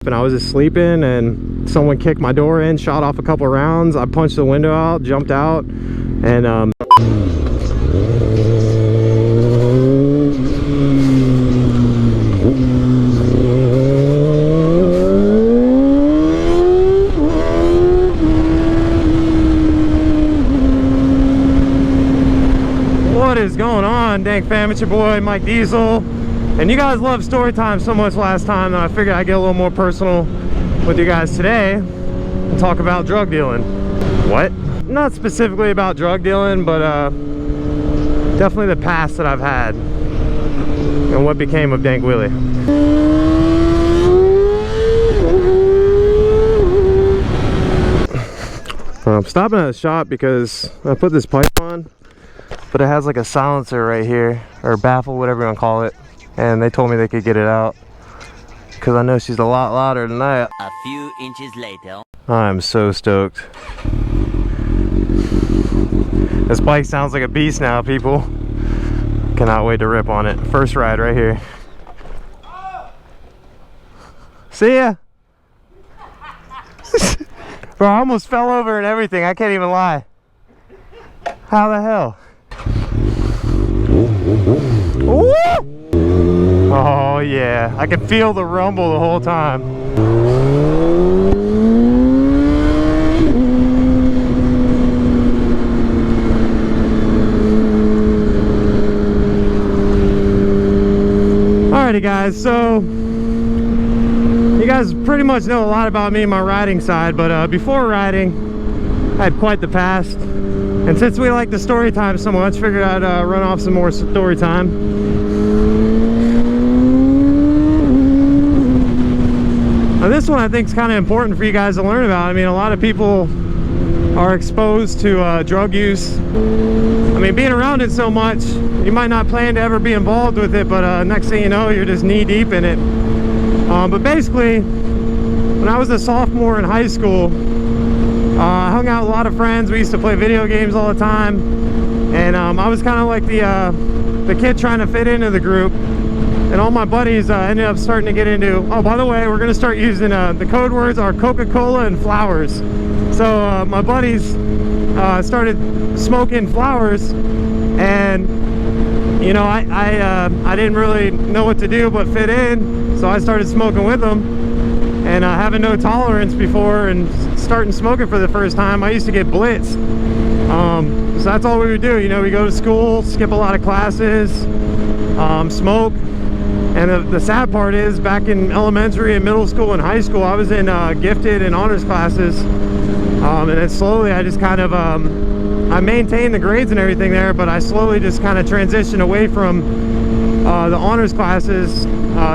happened. I was just sleeping and someone kicked my door in, shot off a couple rounds. I punched the window out, jumped out, and what is going on, Dank fam? It's your boy Mike Diesel, and you guys loved story time so much last time that I figured I'd get a little more personal with you guys today and talk about drug dealing. What? Not specifically about drug dealing, but definitely the past that I've had and what became of DankWheelie. I'm stopping at a shop because I put this pipe on, but it has like a silencer right here, or baffle, whatever you want to call it, and they told me they could get it out because I know she's a lot louder than that. A few inches later. I'm so stoked. This bike sounds like a beast now, people. Cannot wait to rip on it. First ride right here. See ya. Bro, I almost fell over and everything. I can't even lie. How the hell? Ooh! Oh yeah, I can feel the rumble the whole time. Alrighty guys, so you guys pretty much know a lot about me and my riding side, but before riding I had quite the past, and since we like the story time so much, figured I'd run off some more story time. Now this one I think is kind of important for you guys to learn about. I mean, a lot of people are exposed to drug use. I mean, being around it so much, you might not plan to ever be involved with it, but next thing you know, you're just knee deep in it. But basically, when I was a sophomore in high school, I hung out with a lot of friends. We used to play video games all the time, and I was kind of like the kid trying to fit into the group. And all my buddies ended up starting to get into, oh, by the way, we're going to start using, the code words are Coca-Cola and flowers. So my buddies started smoking flowers, and you know, I didn't really know what to do but fit in, so I started smoking with them. And having no tolerance before and starting smoking for the first time, I used to get blitzed. So that's all we would do. You know, we go to school, skip a lot of classes, smoke. And the sad part is, back in elementary and middle school and high school, I was in gifted and honors classes. And then slowly I just kind of, I maintained the grades and everything there, but I slowly just kind of transitioned away from the honors classes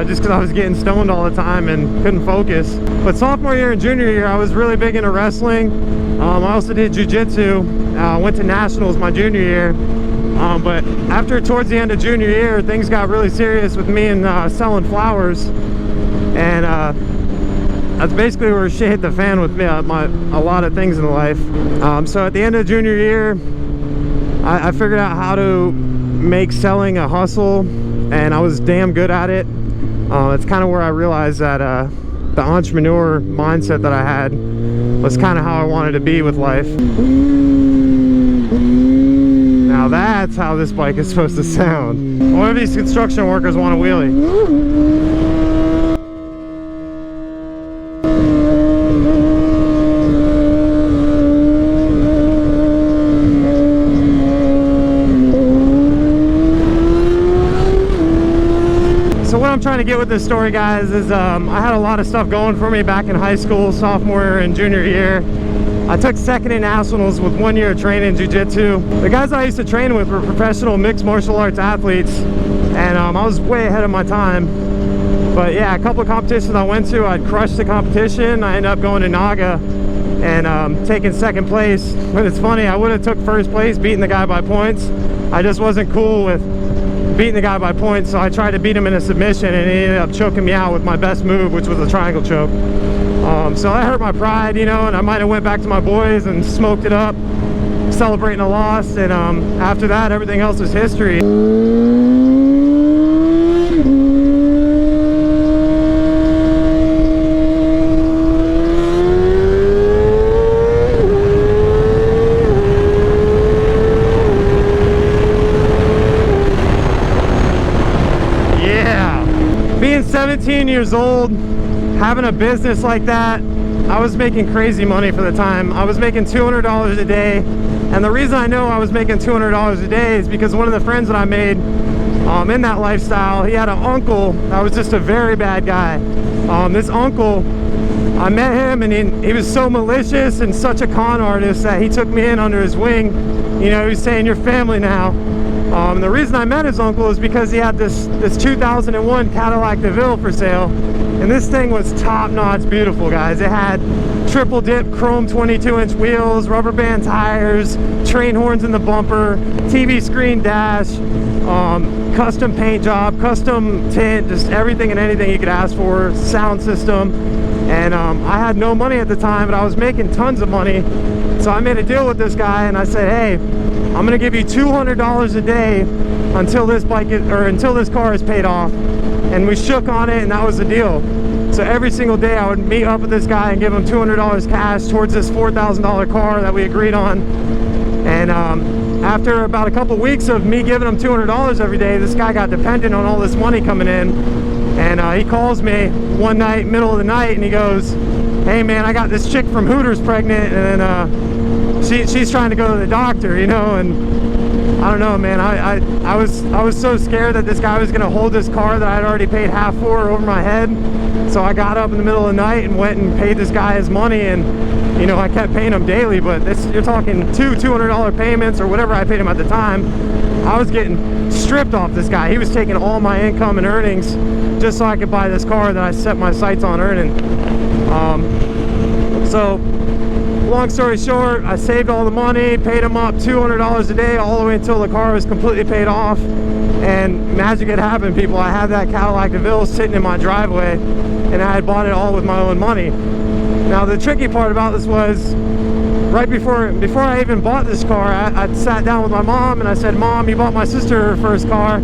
just because I was getting stoned all the time and couldn't focus. But sophomore year and junior year, I was really big into wrestling. I also did jiu-jitsu. Went to nationals my junior year. But after, towards the end of junior year, things got really serious with me and selling flowers, and that's basically where shit hit the fan with me, a lot of things in life. So at the end of junior year, I figured out how to make selling a hustle, and I was damn good at it. It's kind of where I realized that the entrepreneur mindset that I had was kind of how I wanted to be with life. Now that's how this bike is supposed to sound. One of these construction workers want a wheelie. So what I'm trying to get with this story, guys, is I had a lot of stuff going for me back in high school, sophomore and junior year. I took second in nationals with 1 year of training in jiu-jitsu. The guys I used to train with were professional mixed martial arts athletes, and I was way ahead of my time. But yeah, a couple of competitions I went to, I'd crushed the competition. I ended up going to Naga and taking second place. But it's funny, I would have took first place, beating the guy by points. I just wasn't cool with beating the guy by points, so I tried to beat him in a submission, and he ended up choking me out with my best move, which was a triangle choke. So that hurt my pride, you know, and I might have went back to my boys and smoked it up, celebrating a loss, and after that, everything else was history. 17 years old, having a business like that, I was making crazy money for the time. I was making $200 a day. And the reason I know I was making $200 a day is because one of the friends that I made in that lifestyle, he had an uncle that was just a very bad guy. This uncle, I met him, and he was so malicious and such a con artist that he took me in under his wing. You know, he was saying, "You're family now." The reason I met his uncle is because he had this 2001 Cadillac DeVille for sale, and this thing was top-notch beautiful, guys. It had triple dip chrome 22-inch wheels, rubber band tires, train horns in the bumper, TV screen dash, custom paint job, custom tint, just everything and anything you could ask for, sound system. And I had no money at the time, but I was making tons of money. So I made a deal with this guy, and I said, "Hey, I'm gonna give you $200 a day until this until this car is paid off." And we shook on it, and that was the deal. So every single day I would meet up with this guy and give him $200 cash towards this $4,000 car that we agreed on. And after about a couple weeks of me giving him $200 every day, this guy got dependent on all this money coming in. And he calls me one night, middle of the night, and he goes, "Hey man, I got this chick from Hooters pregnant, and she's trying to go to the doctor, you know." And I don't know, man, I was so scared that this guy was gonna hold this car that I'd already paid half for over my head. So I got up in the middle of the night and went and paid this guy his money, and you know, I kept paying him daily, but you're talking $200 payments or whatever I paid him at the time. I was getting stripped off this guy. He was taking all my income and earnings just so I could buy this car that I set my sights on earning. So long story short, I saved all the money, paid him up $200 a day all the way until the car was completely paid off, and magic had happened, people. I had that Cadillac DeVille sitting in my driveway, and I had bought it all with my own money. Now the tricky part about this was, right before I even bought this car, I sat down with my mom and I said, "Mom, you bought my sister her first car,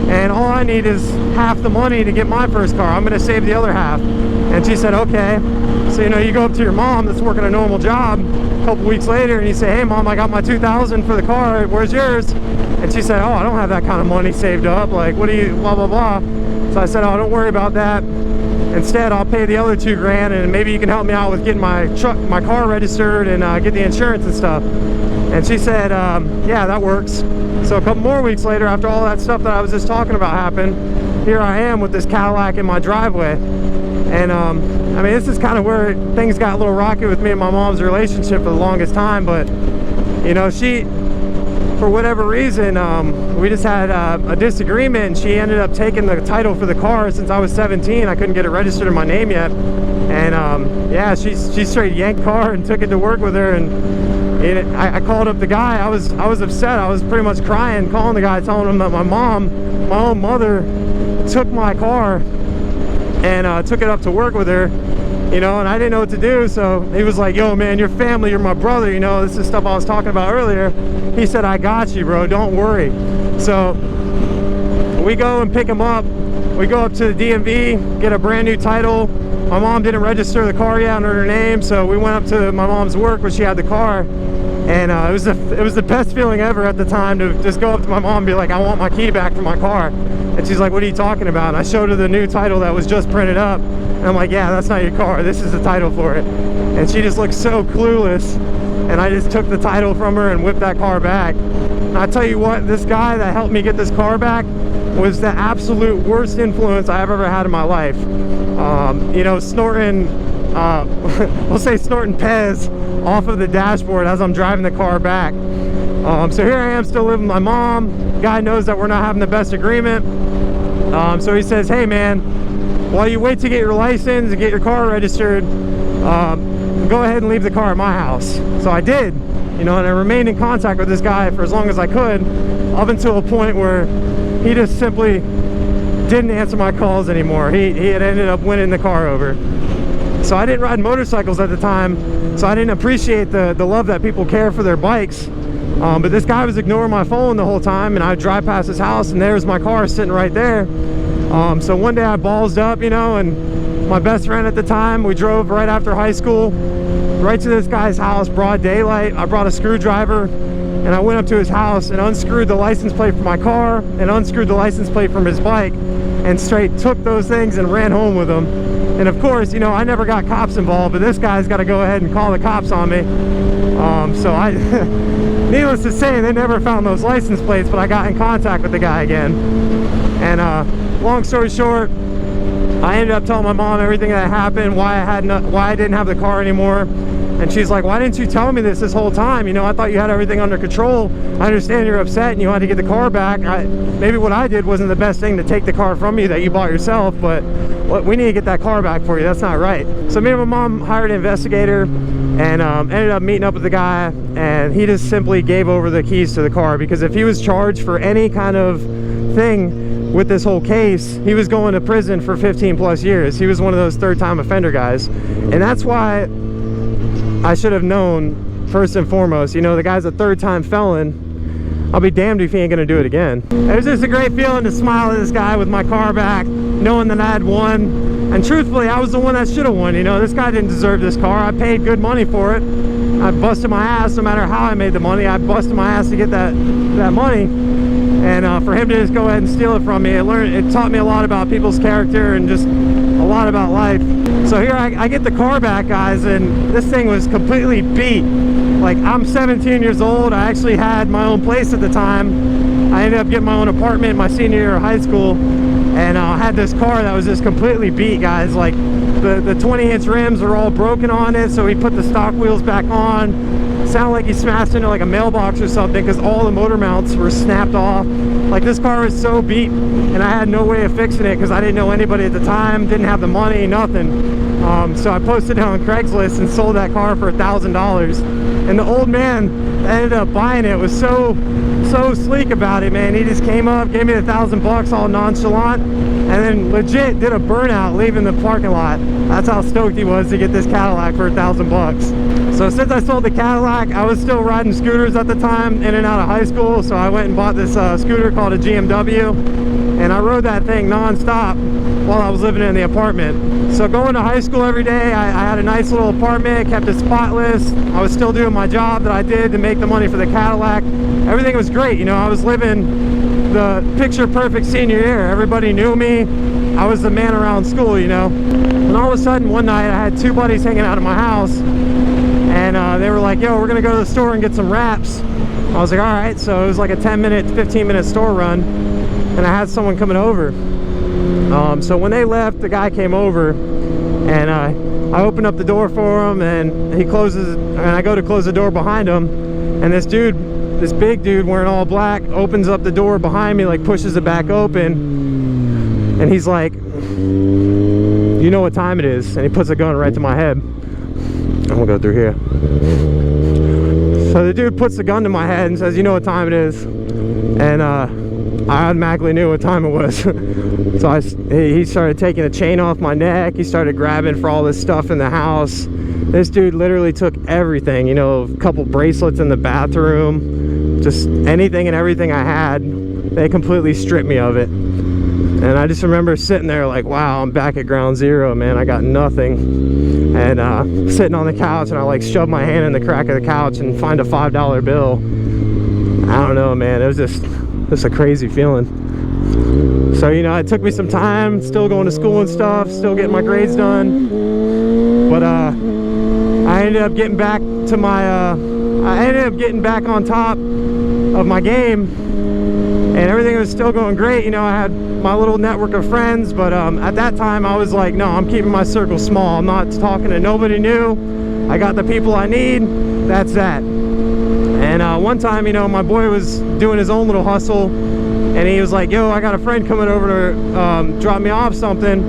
and all I need is half the money to get my first car. I'm gonna save the other half." And she said, "Okay." So, you know, you go up to your mom that's working a normal job a couple weeks later and you say, "Hey mom, I got my $2,000 for the car, where's yours?" And she said, "Oh, I don't have that kind of money saved up, like, what do you, blah blah blah." So I said, "Oh, don't worry about that. Instead, I'll pay the other $2,000, and maybe you can help me out with getting my car registered and get the insurance and stuff." And she said, "Yeah, that works." So a couple more weeks later, after all that stuff that I was just talking about happened, here I am with this Cadillac in my driveway. And I mean, this is kind of where things got a little rocky with me and my mom's relationship for the longest time. But you know, she, for whatever reason, we just had a disagreement, and she ended up taking the title for the car. Since I was 17, I couldn't get it registered in my name yet. And yeah, she straight yanked the car and took it to work with her. And I called up the guy. I was upset. I was pretty much crying, calling the guy, telling him that my mom, my own mother, took my car and took it up to work with her, you know, and I didn't know what to do. So he was like, "Yo man, you're family, you're my brother, you know, this is stuff I was talking about earlier." He said, "I got you, bro, don't worry." So we go and pick him up. We go up to the DMV, get a brand new title. My mom didn't register the car yet under her name, so we went up to my mom's work where she had the car. And it was the best feeling ever at the time to just go up to my mom and be like, "I want my key back from my car." And she's like, "What are you talking about?" And I showed her the new title that was just printed up. And I'm like, "Yeah, that's not your car. This is the title for it." And she just looked so clueless. And I just took the title from her and whipped that car back. And I tell you what, this guy that helped me get this car back was the absolute worst influence I've ever had in my life. You know, snorting, we'll say snorting Pez off of the dashboard as I'm driving the car back. So here I am still living with my mom. Guy knows that we're not having the best agreement. So he says, "Hey man, while you wait to get your license and get your car registered, go ahead and leave the car at my house." So I did, you know, and I remained in contact with this guy for as long as I could, up until a point where he just simply didn't answer my calls anymore. He had ended up winning the car over. So I didn't ride motorcycles at the time, so I didn't appreciate the love that people care for their bikes. But this guy was ignoring my phone the whole time, and I'd drive past his house and there's my car sitting right there. So one day I ballsed up, you know, and my best friend at the time, we drove right after high school right to this guy's house, broad daylight. I brought a screwdriver and I went up to his house and unscrewed the license plate from my car and unscrewed the license plate from his bike. and straight took those things and ran home with them. And of course, you know, I never got cops involved, but this guy's got to go ahead and call the cops on me. So I, needless to say, they never found those license plates, but I got in contact with the guy again. And long story short, I ended up telling my mom everything that happened, why I didn't have the car anymore. And she's like, why didn't you tell me this whole time? You know, I thought you had everything under control. I understand you're upset and you had to get the car back. Maybe what I did wasn't the best thing to take the car from you that you bought yourself, but we need to get that car back for you. That's not right. So me and my mom hired an investigator and ended up meeting up with the guy, and he just simply gave over the keys to the car, because if he was charged for any kind of thing with this whole case, he was going to prison for 15 plus years. He was one of those third-time offender guys. And that's why I should have known, first and foremost, you know, the guy's a third-time felon. I'll be damned if he ain't gonna do it again. It was just a great feeling to smile at this guy with my car back, knowing that I had won. And truthfully, I was the one that should have won. You know, this guy didn't deserve this car. I paid good money for it. I busted my ass. No matter how I made the money, I busted my ass to get that money. And for him to just go ahead and steal it from me, it taught me a lot about people's character and just a lot about life. So here I get the car back, guys, and this thing was completely beat. Like, I'm 17 years old. I actually had my own place at the time. I ended up getting my own apartment my senior year of high school, and I had this car that was just completely beat, guys. Like, the 20-inch rims are all broken on it, so we put the stock wheels back on. It sounded like he smashed into like a mailbox or something, because all the motor mounts were snapped off. Like, this car was so beat, and I had no way of fixing it because I didn't know anybody at the time, didn't have the money, nothing. So I posted it on Craigslist and sold that car for $1,000. And the old man that ended up buying it was so sleek about it, man. He just came up, gave me $1,000 all nonchalant, and then legit did a burnout leaving the parking lot. That's how stoked he was to get this Cadillac for $1,000. So since I sold the Cadillac, I was still riding scooters at the time, in and out of high school. So I went and bought this scooter called a GMW, and I rode that thing non-stop while I was living in the apartment. So going to high school every day, I had a nice little apartment, kept it spotless. I was still doing my job that I did to make the money for the Cadillac. Everything was great, you know. I was living the picture-perfect senior year. Everybody knew me. I was the man around school, you know. And all of a sudden, one night, I had two buddies hanging out at my house, and they were like, yo, we're gonna go to the store and get some wraps. I was like, all right. So it was like a 10-minute, 15-minute store run, and I had someone coming over. So when they left, the guy came over, and I opened up the door for him, and he closes, and I go to close the door behind him, and this big dude wearing all black opens up the door behind me, like pushes it back open, and he's like, you know what time it is? And he puts a gun right to my head. I'm gonna go through here. So the dude puts the gun to my head and says, you know what time it is? And I automatically knew what time it was. So he started taking the chain off my neck. He started grabbing for all this stuff in the house. This dude literally took everything, you know, a couple bracelets in the bathroom, just anything and everything I had. They completely stripped me of it. And I just remember sitting there like, wow, I'm back at ground zero, man. I got nothing. And sitting on the couch, and I like shoved my hand in the crack of the couch and find a $5 bill. I don't know, man. It was just a crazy feeling. So, you know, it took me some time, still going to school and stuff, still getting my grades done. But I ended up getting back to my, I ended up getting back on top of my game, and everything was still going great. You know, I had my little network of friends, but at that time I was like, no, I'm keeping my circle small. I'm not talking to nobody new. I got the people I need. That's that. And one time, you know, my boy was doing his own little hustle, and he was like, yo, I got a friend coming over to drop me off something.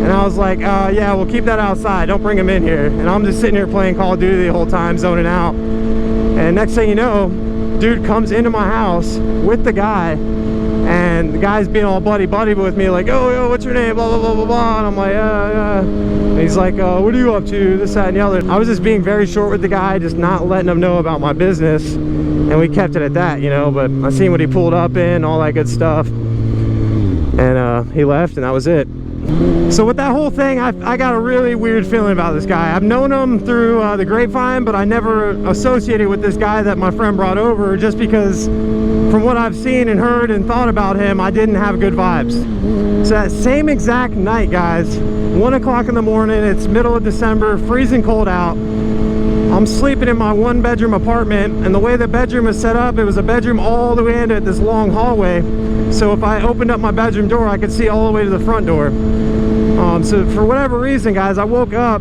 And I was like, yeah, we'll keep that outside. Don't bring him in here. And I'm just sitting here playing Call of Duty the whole time, zoning out. And next thing you know, dude comes into my house with the guy, and the guy's being all buddy-buddy with me, like, oh, yo, what's your name, blah, blah, blah, blah, blah. And I'm like, yeah. And he's like, what are you up to, this, that, and the other. I was just being very short with the guy, just not letting him know about my business, and we kept it at that, you know. But I seen what he pulled up in, all that good stuff, and he left, and that was it. So with that whole thing, I got a really weird feeling about this guy. I've known him through the grapevine, but I never associated with this guy that my friend brought over, just because from what I've seen and heard and thought about him, I didn't have good vibes. So that same exact night, guys, 1 o'clock in the morning, it's middle of December, freezing cold out. I'm sleeping in my 1-bedroom apartment, and the way the bedroom is set up, it was a bedroom all the way into this long hallway. So if I opened up my bedroom door, I could see all the way to the front door. So for whatever reason, guys, I woke up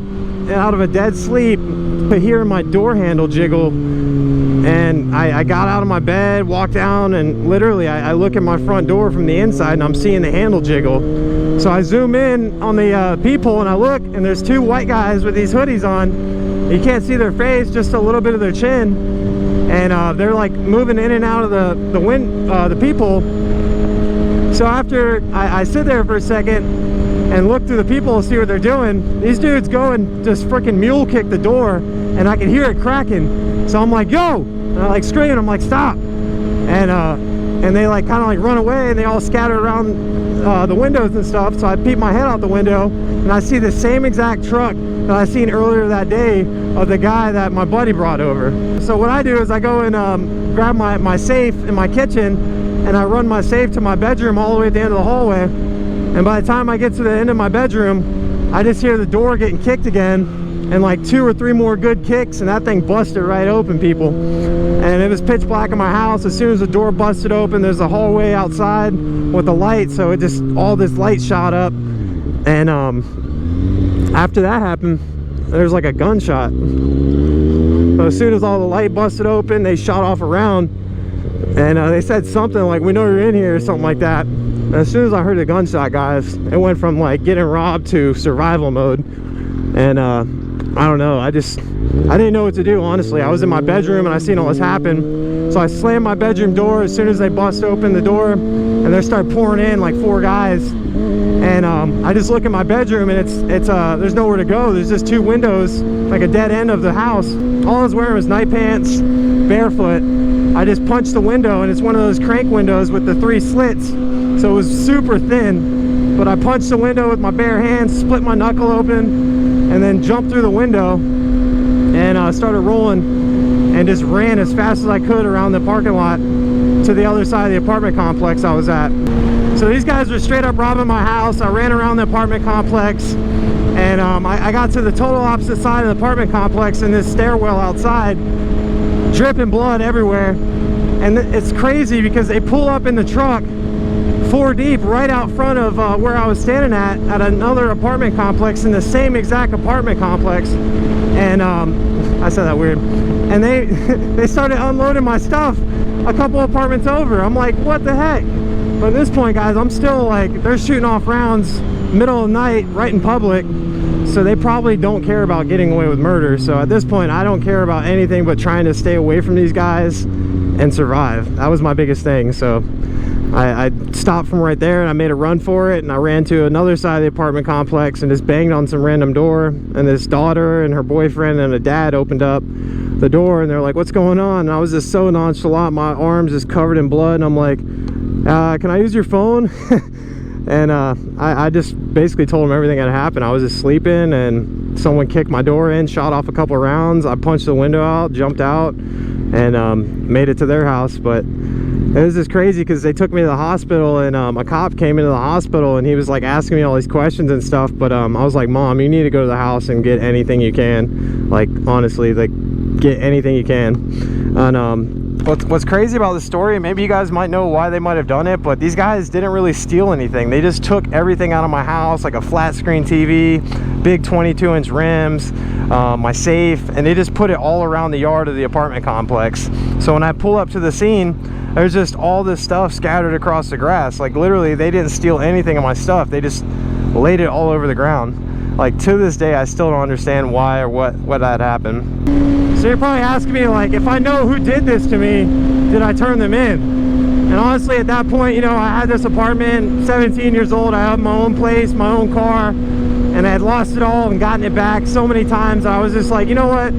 out of a dead sleep to hear my door handle jiggle, and I got out of my bed, walked down, and literally I look at my front door from the inside, and I'm seeing the handle jiggle. So I zoom in on the peephole, and I look, and there's 2 white guys with these hoodies on. You can't see their face, just a little bit of their chin, and they're like moving in and out of the peephole. So after I sit there for a second and look through the peephole to see what they're doing, these dudes go and just freaking mule kick the door, and I can hear it cracking. So I'm like, yo, and I like scream, I'm like, stop, and they like kind of like run away, and they all scatter around the windows and stuff. So I peep my head out the window, and I see the same exact truck that I seen earlier that day of the guy that my buddy brought over. So what I do is I go and grab my safe in my kitchen, and I run my safe to my bedroom all the way at the end of the hallway. And by the time I get to the end of my bedroom, I just hear the door getting kicked again, and like 2 or 3 more good kicks, and that thing busted right open, people. And it was pitch black in my house. As soon as the door busted open, there's a hallway outside with a light, so it just, all this light shot up. And after that happened, there's like a gunshot. So as soon as all the light busted open, they shot off a round, and they said something like, "We know you're in here," or something like that. And as soon as I heard the gunshot, guys, it went from like getting robbed to survival mode. And I don't know, I didn't know what to do, honestly. I was in my bedroom and I seen all this happen, so I slammed my bedroom door as soon as they bust open the door, and they start pouring in like 4 guys. And I just look at my bedroom, and it's there's nowhere to go. There's just 2 windows, like a dead end of the house. All I was wearing was night pants, barefoot. I just punched the window, and it's one of those crank windows with the 3 slits, so it was super thin. But I punched the window with my bare hands, split my knuckle open, and then jumped through the window, and started rolling, and just ran as fast as I could around the parking lot to the other side of the apartment complex I was at. So these guys were straight up robbing my house. I ran around the apartment complex, and I got to the total opposite side of the apartment complex in this stairwell outside, dripping blood everywhere. And it's crazy because they pull up in the truck 4 deep right out front of where I was standing at another apartment complex in the same exact apartment complex. And I said that weird. And they started unloading my stuff a couple apartments over. I'm like, what the heck? But at this point, guys, I'm still like, they're shooting off rounds middle of the night right in public, so they probably don't care about getting away with murder. So at this point, I don't care about anything but trying to stay away from these guys and survive. That was my biggest thing. So I stopped from right there, and I made a run for it, and I ran to another side of the apartment complex and just banged on some random door, and this daughter and her boyfriend and a dad opened up the door, and they're like, "What's going on?" And I was just so nonchalant, my arms just covered in blood, and I'm like, "Can I use your phone?" And I just basically told them everything that had happened. I was just sleeping, and someone kicked my door in, shot off a couple of rounds. I punched the window out, jumped out, and made it to their house. But it was just crazy because they took me to the hospital, and a cop came into the hospital, and he was like asking me all these questions and stuff. But I was like, "Mom, you need to go to the house and get anything you can. Like, honestly, like, get anything you can." And what's crazy about this story, maybe you guys might know why they might have done it, but these guys didn't really steal anything. They just took everything out of my house, like a flat screen TV, big 22-inch rims, my safe, and they just put it all around the yard of the apartment complex. So when I pull up to the scene, there's just all this stuff scattered across the grass. Like, literally, they didn't steal anything of my stuff. They just laid it all over the ground. Like, to this day, I still don't understand why or what had happened. So you're probably asking me, like, if I know who did this to me, did I turn them in? And honestly, at that point, you know, I had this apartment, 17 years old, I had my own place, my own car, and I had lost it all and gotten it back so many times. I was just like, you know what,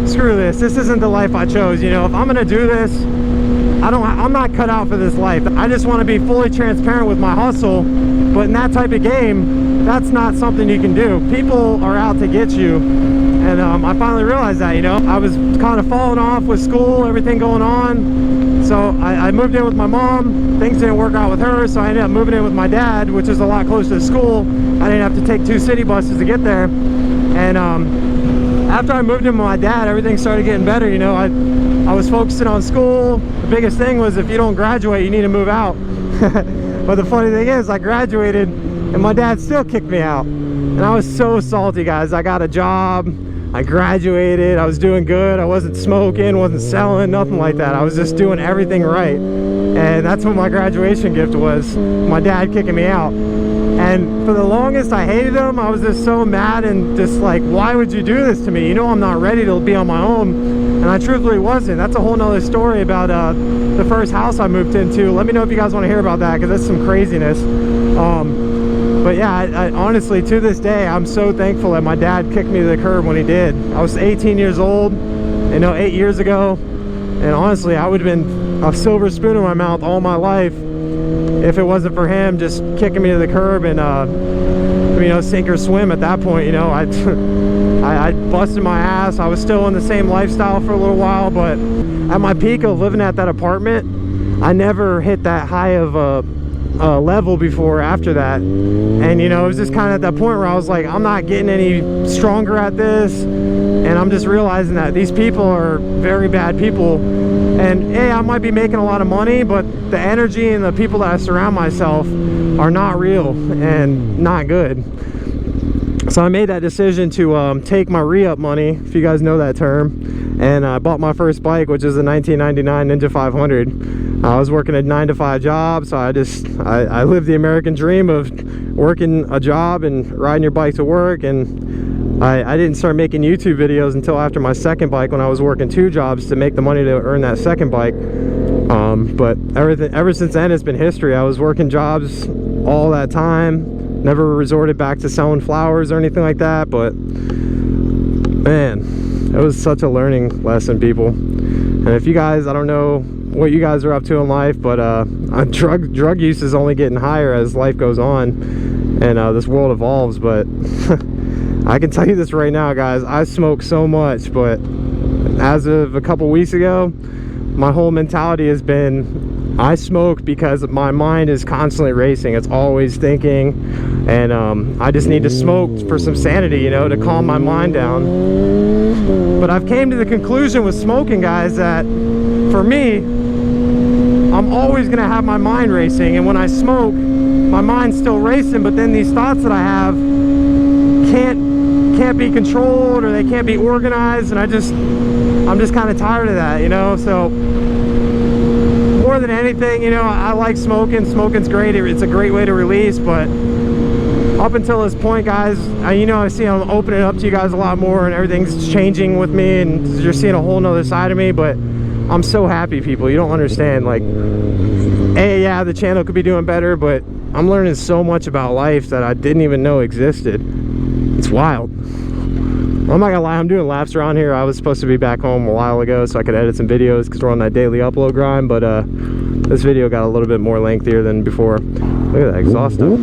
screw this isn't the life I chose. You know, if I'm gonna do this, I'm not cut out for this life. I just want to be fully transparent with my hustle. But in that type of game, that's not something you can do. People are out to get you. And I finally realized that, you know, I was kind of falling off with school, everything going on. So I moved in with my mom. Things didn't work out with her, so I ended up moving in with my dad, which is a lot closer to school. I didn't have to take 2 city buses to get there. And after I moved in with my dad, everything started getting better. You know, I was focusing on school. The biggest thing was, if you don't graduate, you need to move out. But the funny thing is, I graduated and my dad still kicked me out. And I was so salty, guys. I got a job, I graduated, I was doing good, I wasn't smoking, wasn't selling, nothing like that. I was just doing everything right. And that's what my graduation gift was, my dad kicking me out. And for the longest, I hated him. I was just so mad and just like, why would you do this to me? You know I'm not ready to be on my own. And I truthfully wasn't. That's a whole nother story about the first house I moved into. Let me know if you guys want to hear about that, because that's some craziness. But yeah, I honestly, to this day, I'm so thankful that my dad kicked me to the curb when he did. I was 18 years old, you know, 8 years ago. And honestly, I would have been a silver spoon in my mouth all my life if it wasn't for him just kicking me to the curb and, you know, sink or swim at that point. You know, I busted my ass. I was still in the same lifestyle for a little while, but at my peak of living at that apartment, I never hit that high of a level before after that. And you know, it was just kind of at that point where I was like, I'm not getting any stronger at this, and I'm just realizing that these people are very bad people. And hey, I might be making a lot of money, but the energy and the people that I surround myself are not real and not good. So I made that decision to take my re-up money, if you guys know that term, and I bought my first bike, which is a 1999 Ninja 500. I was working a 9-to-5 job, so I lived the American dream of working a job and riding your bike to work. And I didn't start making YouTube videos until after my second bike, when I was working 2 jobs to make the money to earn that second bike. But ever since then, it's been history. I was working jobs all that time. Never resorted back to selling flowers or anything like that, but man, it was such a learning lesson, people. And if you guys, I don't know what you guys are up to in life, but drug use is only getting higher as life goes on and this world evolves. But I can tell you this right now, guys, I smoke so much, but as of a couple weeks ago, my whole mentality has been, I smoke because my mind is constantly racing. It's always thinking, and I just need to smoke for some sanity, you know, to calm my mind down. But I've came to the conclusion with smoking, guys, that for me, I'm always gonna have my mind racing, and when I smoke, my mind's still racing, but then these thoughts that I have can't be controlled, or they can't be organized, and I'm just kind of tired of that, you know. So more than anything, you know, I like smoking. Smoking's great. It's a great way to release, but up until this point, guys, you know, I see I'm opening up to you guys a lot more, and everything's changing with me, and you're seeing a whole nother side of me. But I'm so happy, people. You don't understand. Like, hey, yeah, the channel could be doing better, but I'm learning so much about life that I didn't even know existed. It's wild. I'm not gonna lie, I'm doing laps around here. I was supposed to be back home a while ago so I could edit some videos, because we're on that daily upload grind, but this video got a little bit more lengthier than before. Look at that exhaust stuff.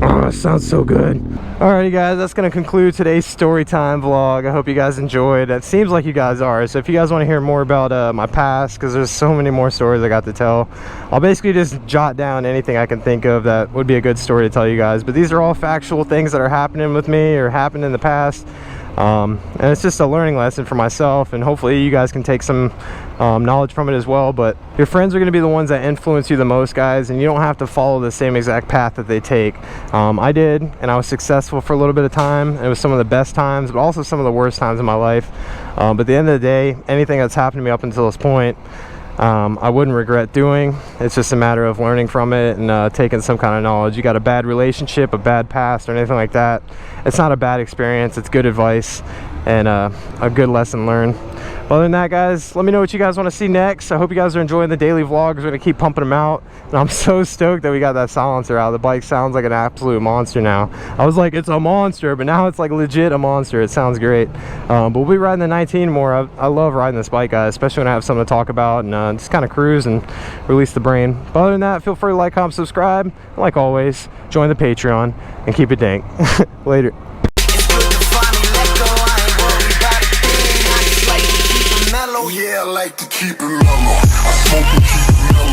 Oh, it sounds so good. Alrighty, guys, that's gonna conclude today's story time vlog. I hope you guys enjoyed. It seems like you guys are. So if you guys want to hear more about my past, because there's so many more stories I got to tell, I'll basically just jot down anything I can think of that would be a good story to tell you guys. But these are all factual things that are happening with me or happened in the past. And it's just a learning lesson for myself, and hopefully you guys can take some knowledge from it as well. But your friends are going to be the ones that influence you the most, guys, and you don't have to follow the same exact path that they take. I did, and I was successful for a little bit of time. It was some of the best times, but also some of the worst times in my life. But at the end of the day, anything that's happened to me up until this point, I wouldn't regret doing. It's just a matter of learning from it and taking some kind of knowledge. You got a bad relationship, a bad past, or anything like that, it's not a bad experience. It's good advice and a good lesson learned. Other than that, guys, let me know what you guys want to see next. I hope you guys are enjoying the daily vlogs. We're going to keep pumping them out. And I'm so stoked that we got that silencer out. The bike sounds like an absolute monster now. I was like, it's a monster, but now it's like legit a monster. It sounds great. But we'll be riding the 19 more. I love riding this bike, guys, especially when I have something to talk about and just kind of cruise and release the brain. But other than that, feel free to like, comment, subscribe. And like always, join the Patreon and keep it dank. Later. Yeah, I like to keep it mellow. I smoke and keep it mellow.